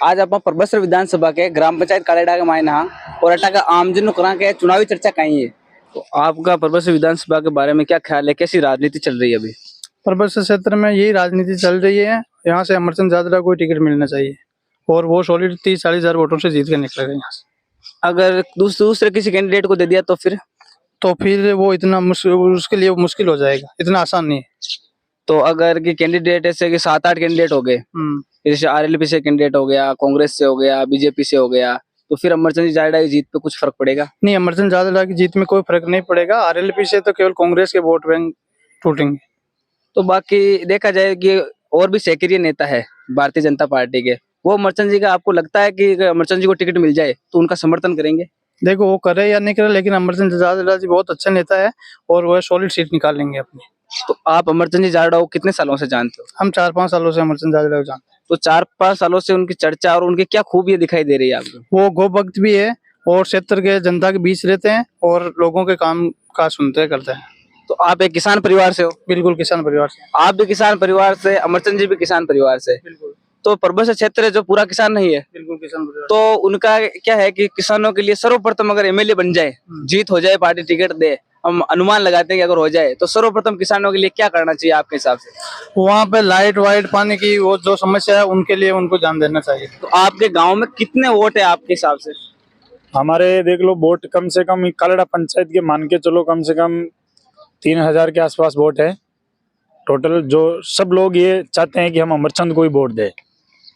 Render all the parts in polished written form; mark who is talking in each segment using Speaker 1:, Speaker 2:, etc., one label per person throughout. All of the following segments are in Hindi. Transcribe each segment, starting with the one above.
Speaker 1: आज आप परबसर विधानसभा के ग्राम पंचायत कालेडा के मायना और अटा का आमजन करा के चुनावी चर्चा कहीं है। तो आपका परबसर विधानसभा के बारे में क्या ख्याल है, कैसी राजनीति चल रही है अभी?
Speaker 2: परबसर क्षेत्र में यही राजनीति चल रही है। यहाँ से अमरचंद जादरा को टिकट मिलना चाहिए और वो सॉलिड 30-40 हजार वोटों से जीत के निकलेगा यहाँ से।
Speaker 1: अगर दूसरे किसी कैंडिडेट को दे दिया तो फिर
Speaker 2: वो इतना उसके लिए मुश्किल हो जाएगा, इतना आसान नहीं है।
Speaker 1: तो अगर कि कैंडिडेट ऐसे कि 7-8 कैंडिडेट हो गए, जैसे आरएलपी से कैंडिडेट हो गया, कांग्रेस से हो गया, बीजेपी से हो गया, तो फिर अमरचंद जादड़ा की जीत पे कुछ फर्क पड़ेगा?
Speaker 2: नहीं, अमरचंद जादड़ा की जीत में कोई फर्क नहीं पड़ेगा। आरएलपी से तो केवल कांग्रेस के वोट बैंक टूटेंगे।
Speaker 1: तो बाकी देखा जाए कि और भी सक्रिय नेता है भारतीय जनता पार्टी के, वो अमरचंद जी का आपको लगता है कि अमरचंद जी को टिकट मिल जाए तो उनका समर्थन करेंगे?
Speaker 2: देखो वो करे या नहीं करे, लेकिन अमरचंद जादड़ा जी बहुत अच्छा नेता है और वह सॉलिड सीट निकाल लेंगे अपनी।
Speaker 1: तो आप अमरचंद जी जादड़ा को कितने सालों से जानते हो?
Speaker 2: हम 4-5 सालों से अमरचंद जादड़ा को जानते हैं।
Speaker 1: तो 4-5 सालों से उनकी चर्चा और उनकी क्या खूबियां दिखाई दे रही है आपको?
Speaker 2: वो गो भक्त भी है और क्षेत्र के जनता के बीच रहते हैं और लोगों के काम का सुनते करते हैं।
Speaker 1: तो आप एक किसान परिवार से हो?
Speaker 2: बिल्कुल किसान परिवार से।
Speaker 1: आप भी किसान परिवार से, अमरचंद जी भी किसान परिवार से।
Speaker 2: बिल्कुल।
Speaker 1: तो परबसर क्षेत्र है जो पूरा किसान नहीं है।
Speaker 2: बिल्कुल किसान परिवार।
Speaker 1: तो उनका क्या है कि किसानों के लिए सर्वप्रथम अगर एमएलए बन जाए, जीत हो जाए, पार्टी टिकट दे, हम अनुमान लगाते हैं कि अगर हो जाए तो सर्वप्रथम किसानों के लिए क्या करना चाहिए आपके हिसाब से?
Speaker 2: वहाँ पे लाइट वाइट पानी की वो जो समस्या है उनके लिए उनको ध्यान देना चाहिए।
Speaker 1: तो आपके गांव में कितने वोट है आपके हिसाब से?
Speaker 3: हमारे देख लो वोट कम से कम कालेडा पंचायत के मान के चलो कम से कम 3000 के आसपास वोट है टोटल। जो सब लोग ये चाहते हैं कि हम अमरचंद को ही वोट दें।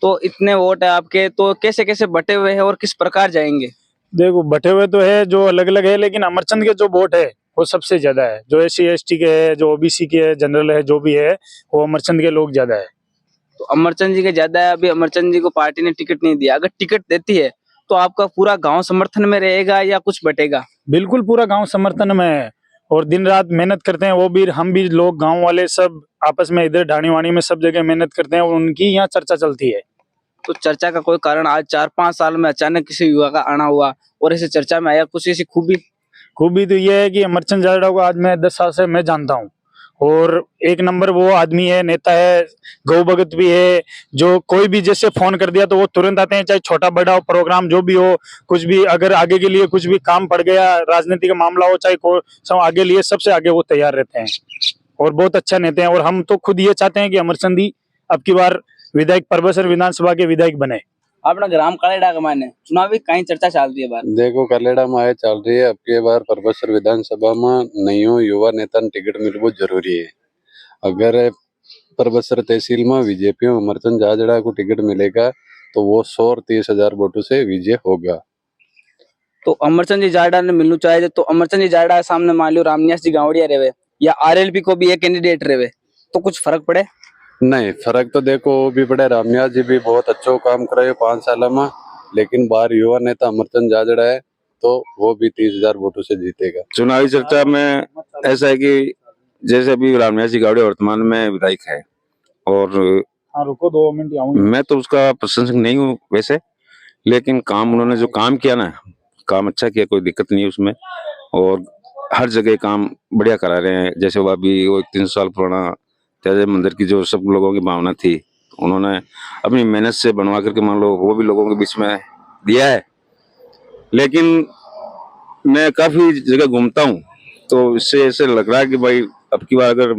Speaker 1: तो इतने वोट है आपके, तो कैसे कैसे बटे हुए हैं और किस प्रकार जाएंगे?
Speaker 3: देखो बटे हुए तो है जो अलग अलग है, लेकिन अमरचंद के जो वोट है वो सबसे ज्यादा है। जो SC ST के है, जो OBC के है, जनरल है, जो भी है वो अमरचंद के लोग ज्यादा है।
Speaker 1: तो अमरचंद जी के ज्यादा है। अभी अमरचंद जी को पार्टी ने टिकट नहीं दिया, अगर टिकट देती है तो आपका पूरा गांव समर्थन में रहेगा या कुछ बटेगा?
Speaker 3: बिल्कुल पूरा गांव समर्थन में है और दिन रात मेहनत करते हैं। वो भी हम भी लोग गांव वाले सब आपस में इधर ढाणी वाणी में सब जगह मेहनत करते हैं और उनकी यहाँ चर्चा चलती है।
Speaker 1: तो चर्चा का कोई कारण आज 4-5 साल में अचानक किसी युवा का आना हुआ और ऐसे चर्चा में आया, कुछ ऐसी
Speaker 3: खूबी तो ये है कि अमरचंद जादड़ा को आज मैं 10 साल से मैं जानता हूँ और एक नंबर वो आदमी है, नेता है, गौ भगत भी है। जो कोई भी जैसे फोन कर दिया तो वो तुरंत आते हैं, चाहे छोटा बड़ा हो प्रोग्राम जो भी हो, कुछ भी अगर आगे के लिए कुछ भी काम पड़ गया, राजनीति का मामला हो, चाहे को आगे लिए सबसे आगे वो तैयार रहते हैं और बहुत अच्छा नेता हैं। और हम तो खुद ये चाहते हैं कि अमरचंद ही अब की बार विधायक परबसर विधानसभा के विधायक बने।
Speaker 1: अपना ग्राम कालेडा के मायने चुनावी कहीं चर्चा चल रही है बार?
Speaker 4: देखो कालेडा में आए चल रही है अब की बार परबसर विधानसभा में नयो युवा नेता ने टिकट मिलना जरूरी है। अगर परबसर तहसील में बीजेपी में अमरचंद जादड़ा को टिकट मिलेगा तो वो 130 हजार वोटों से विजय होगा।
Speaker 1: तो अमरचंद जी जाडा ने मिलना चाहिए। तो अमरचंद जी जाडा सामने मान लो रामनिवास जी गावड़िया रहे या आरएलपी को भी एक कैंडिडेट रहे तो कुछ फर्क पड़े?
Speaker 4: नहीं, फर्क तो देखो वो भी पड़े। रामनिवास जी भी बहुत अच्छा काम करे 5 साल में, लेकिन बाहर युवा नेता अमरचंद जादड़ा है तो वो भी 30 हजार वोटों से जीतेगा।
Speaker 5: चुनावी चर्चा में ऐसा है कि जैसे अभी रामनिवास जी गावड़िया वर्तमान में विधायक है और
Speaker 3: रुको 2 मिनट आऊंगा।
Speaker 5: मैं तो उसका प्रशंसक नहीं हूँ वैसे, लेकिन काम उन्होंने जो काम किया ना, काम अच्छा किया, कोई दिक्कत नहीं है उसमें और हर जगह काम बढ़िया करा रहे हैं। जैसे वो अभी वो 300 साल पुराना त्याजे मंदिर की जो सब लोगों की भावना थी, उन्होंने अपनी मेहनत से बनवा करके मान लो वो भी लोगों के बीच में दिया है। लेकिन मैं काफी जगह घूमता हूँ तो इससे ऐसे लग रहा है कि भाई अब की बार अगर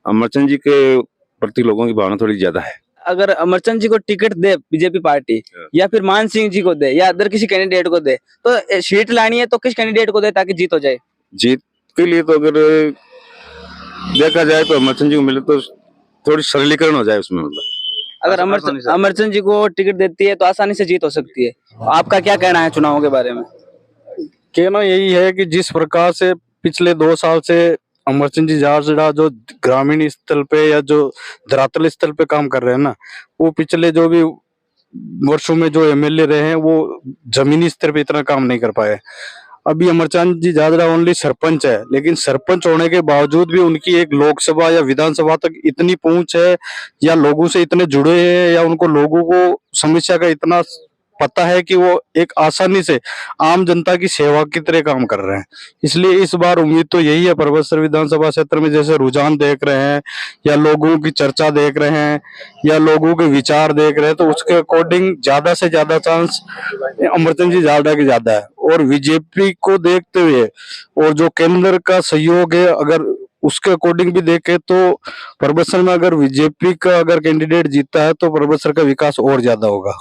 Speaker 5: अमरचंद जी के प्रति लोगों की भावना थोड़ी ज्यादा है।
Speaker 1: अगर अमरचंद जी को टिकट दे बीजेपी पार्टी या फिर मान सिंह जी को दे या अदर किसी कैंडिडेट को दे, तो सीट लानी है तो किस कैंडिडेट को दे ताकि जीत हो जाए?
Speaker 5: जीत के लिए तो अगर देखा जाए तो अमरचंद जी को मिले तो थोड़ी सरलीकरण हो जाए उसमें। मतलब
Speaker 1: अगर अमरचंद जी को टिकट देती है तो आसानी से जीत हो सकती है। आपका क्या कहना है चुनावों के बारे में?
Speaker 2: कहना यही है कि जिस प्रकार से पिछले 2 साल से अमरचंद जी जादड़ा जो ग्रामीण स्तर पे या जो धरातल स्तर पे काम कर रहे हैं ना, वो पिछले जो भी वर्षों में जो MLA रहे हैं वो जमीनी स्तर पे इतना काम नहीं कर पाए। अभी अमरचंद जी जादड़ा ओनली सरपंच है, लेकिन सरपंच होने के बावजूद भी उनकी एक लोकसभा या विधानसभा तक इतनी पहुंच है या लोगों से इतने जुड़े हैं या उनको लोगों को समस्या का इतना पता है कि वो एक आसानी से आम जनता की सेवा की तरह काम कर रहे हैं। इसलिए इस बार उम्मीद तो यही है, परबतसर विधानसभा क्षेत्र में जैसे रुझान देख रहे हैं या लोगों की चर्चा देख रहे हैं या लोगों के विचार देख रहे हैं, तो उसके अकॉर्डिंग ज्यादा से ज्यादा चांस अमरचंद जी झालड़ा की ज्यादा है। और बीजेपी को देखते हुए और जो केंद्र का सहयोग है, अगर उसके अकॉर्डिंग भी देखे तो परबतसर में अगर बीजेपी का अगर कैंडिडेट जीतता है तो परबतसर का विकास और ज्यादा होगा।